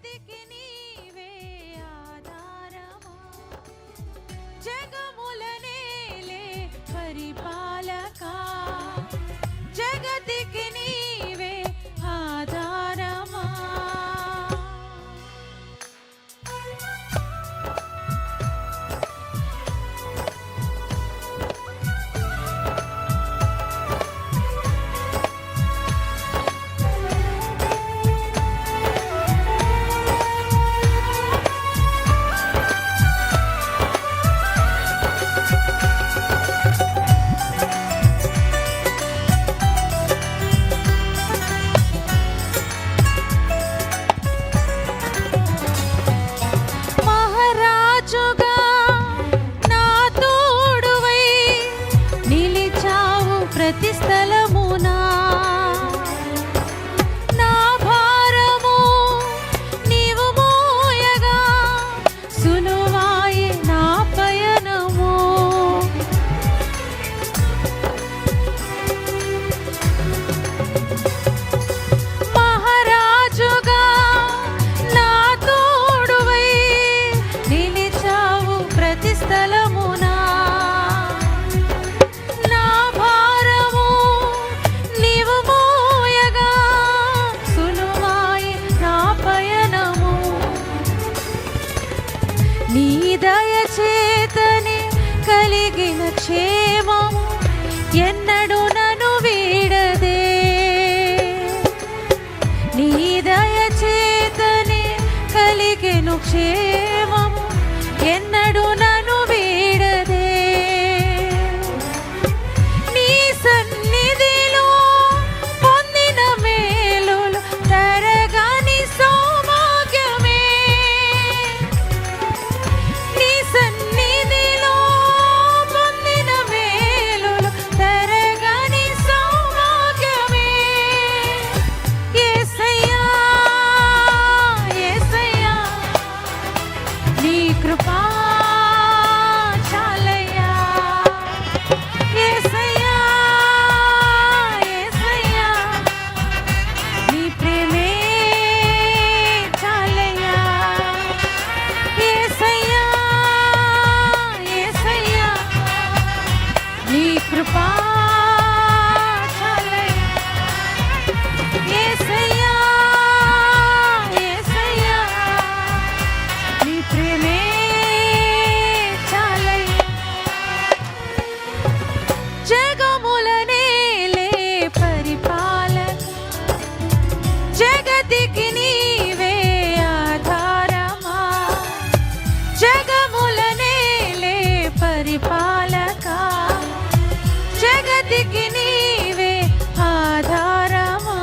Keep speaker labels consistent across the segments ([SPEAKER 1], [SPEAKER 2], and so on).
[SPEAKER 1] జగతికి నీవే ఆధారమా, జగములనేలే పరిపాలకా, జగతికి నీవే ఆధారమా. ప్రతి స్థలమునా నా భారము నీవు మోయగా, సులువాయే నా పయనము. మహారాజుగా నా తోడువై నిలిచావు ప్రతి స్థలమునా, నీ దయచేతనే కలిగిన క్షేమము ఎన్నడూ నన్ను వీడదే. నీ దయచేతనే కలిగిన క్షేమము ఎన్నడూ నన్ను వీడదే. నీ సన్నిధిలో పొందిన మేలులు తరగని సౌభాగ్యమే. నీ సన్నిధిలో పొందిన మేలులు తరగని సౌభాగ్యమే. యేసయ్యా యేసయ్యా నీ కృపా చాలయ్యా. యేసయ్యా యేసయ్యా నీ ప్రేమే చాలయ్యా. యేసయ్యా యేసయ్యా నీ కృపా చాలయ్యా. యేసయ్యా యేసయ్యా నీ ప్రేమే చాలయ్యా. జగములనేలే పరిపాలక, జగతికి నీవే ఆధారమా, జగములనేలే పరిపాలక, జగతికి నీవే ఆధారమా.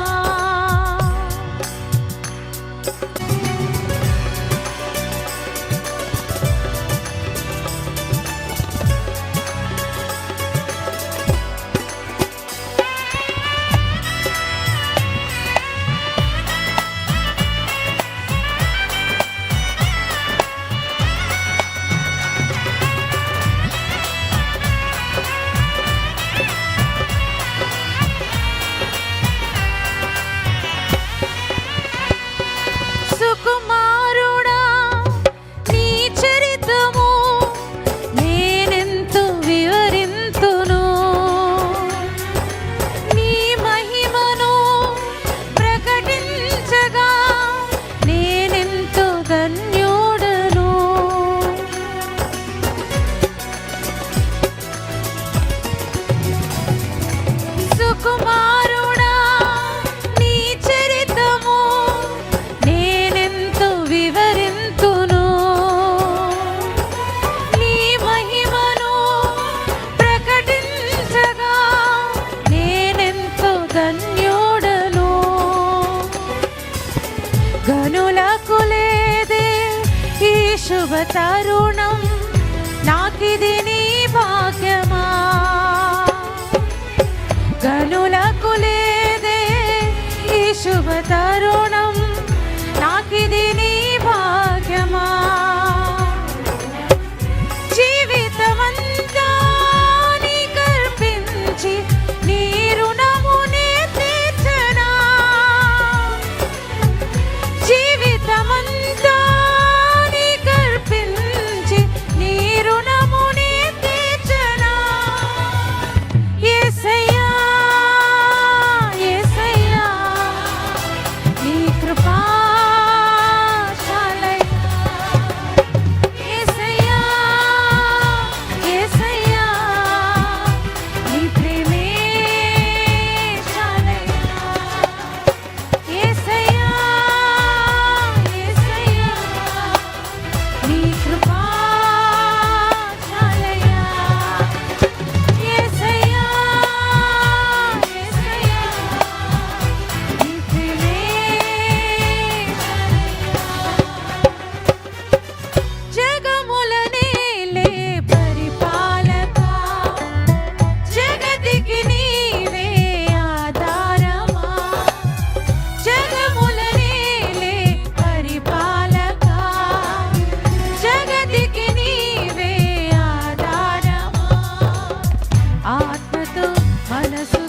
[SPEAKER 1] సుకుమారుడా నీ చరితము నేనెంతో వివరింతును. నీ మహిమను ప్రకటించగా నేనెంతో ధన్యుడను. సుకుమారుడా నీ చరితము నేనెంతో వివరింతును. నీ మహిమను ప్రకటించగా నేనెంతో ధన్యుడను. గనులకు లేదే ఈ శుభ తరుణం, నాకిది నీ భాగ్యమా. గనులకు లేదే ఈ శుభ తరుణం, నాకిది నీ భాగ్యమా. జీవితమంతా నీకర్పించి నీ రుణమునే తీర్చనా. జీవితమంతా మనసు